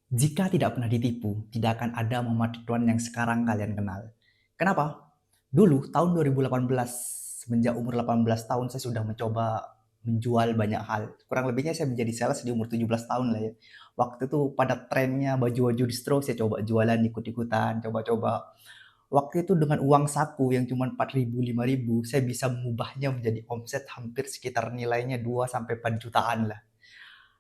Jika tidak pernah ditipu, tidak akan ada Muhammad Ridwan yang sekarang kalian kenal. Kenapa? Dulu tahun 2018, semenjak umur 18 tahun saya sudah mencoba menjual banyak hal. Kurang lebihnya saya menjadi sales di umur 17 tahun lah ya. Waktu itu pada trennya baju-baju distro saya coba jualan ikut-ikutan, coba-coba. Waktu itu dengan uang saku yang cuma 4.000, 5.000, saya bisa mengubahnya menjadi omset hampir sekitar nilainya 2 sampai 4 jutaan lah.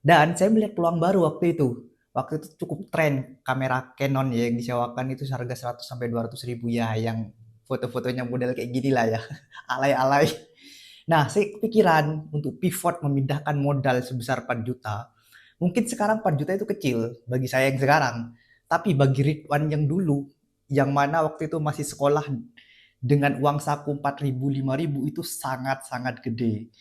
Dan saya melihat peluang baru waktu itu. Waktu itu cukup tren kamera Canon ya yang disewakan itu seharga 100 sampai 200 ribu ya, yang foto-fotonya model kayak gini lah ya, alay-alay. Nah, saya kepikiran untuk pivot memindahkan modal sebesar 4 juta. Mungkin sekarang 4 juta itu kecil bagi saya yang sekarang. Tapi bagi Ridwan yang dulu, yang mana waktu itu masih sekolah dengan uang saku 4.000, 5.000 itu sangat-sangat gede.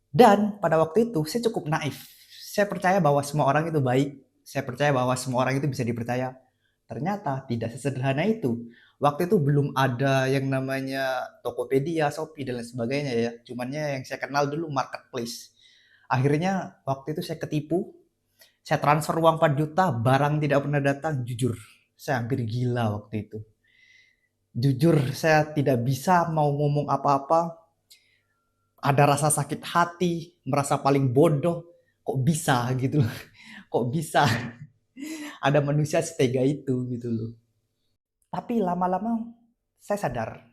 Dan pada waktu itu saya cukup naif. Saya percaya bahwa semua orang itu baik. Saya percaya bahwa semua orang itu bisa dipercaya. Ternyata tidak sesederhana itu. Waktu itu belum ada yang namanya Tokopedia, Shopee, dan lain sebagainya ya. Cumannya yang saya kenal dulu marketplace. Akhirnya waktu itu saya ketipu. Saya transfer uang 4 juta, barang tidak pernah datang. Jujur, saya hampir gila waktu itu. Jujur, saya tidak bisa mau ngomong apa-apa, ada rasa sakit hati, merasa paling bodoh, kok bisa gitu loh. Kok bisa ada manusia setega itu gitu loh. Tapi lama-lama saya sadar,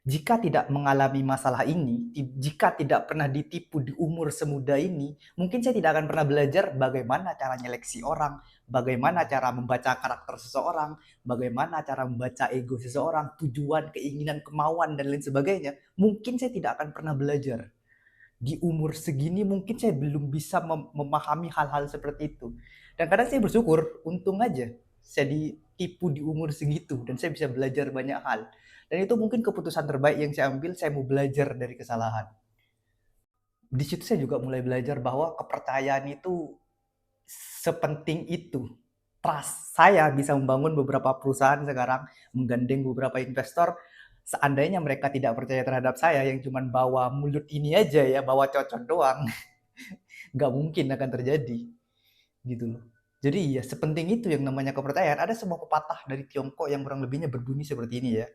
jika tidak mengalami masalah ini, jika tidak pernah ditipu di umur semuda ini, mungkin saya tidak akan pernah belajar bagaimana cara nyeleksi orang, bagaimana cara membaca karakter seseorang, bagaimana cara membaca ego seseorang, tujuan, keinginan, kemauan, dan lain sebagainya. Mungkin saya tidak akan pernah belajar. Di umur segini mungkin saya belum bisa memahami hal-hal seperti itu. Dan kadang saya bersyukur, untung aja saya ditipu di umur segitu dan saya bisa belajar banyak hal. Dan itu mungkin keputusan terbaik yang saya ambil, saya mau belajar dari kesalahan. Di situ saya juga mulai belajar bahwa kepercayaan itu sepenting itu. Trust. Saya bisa membangun beberapa perusahaan sekarang, menggandeng beberapa investor. Seandainya mereka tidak percaya terhadap saya yang cuma bawa mulut ini aja ya, bawa cocok doang, nggak mungkin akan terjadi gitu loh. Jadi ya sepenting itu yang namanya kepercayaan. Ada sebuah pepatah dari Tiongkok yang kurang lebihnya berbunyi seperti ini ya.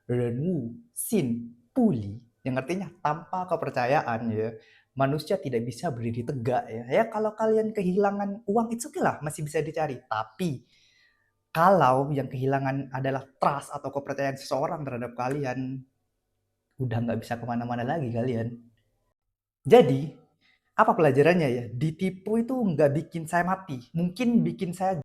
Renwu Sin Puli, yang artinya tanpa kepercayaan ya manusia tidak bisa berdiri tegak ya. Ya kalau kalian kehilangan uang itu oke lah, masih bisa dicari. Tapi kalau yang kehilangan adalah trust atau kepercayaan seseorang terhadap kalian, udah nggak bisa kemana-mana lagi kalian. Jadi apa pelajarannya ya? Ditipu itu nggak bikin saya mati, mungkin bikin saya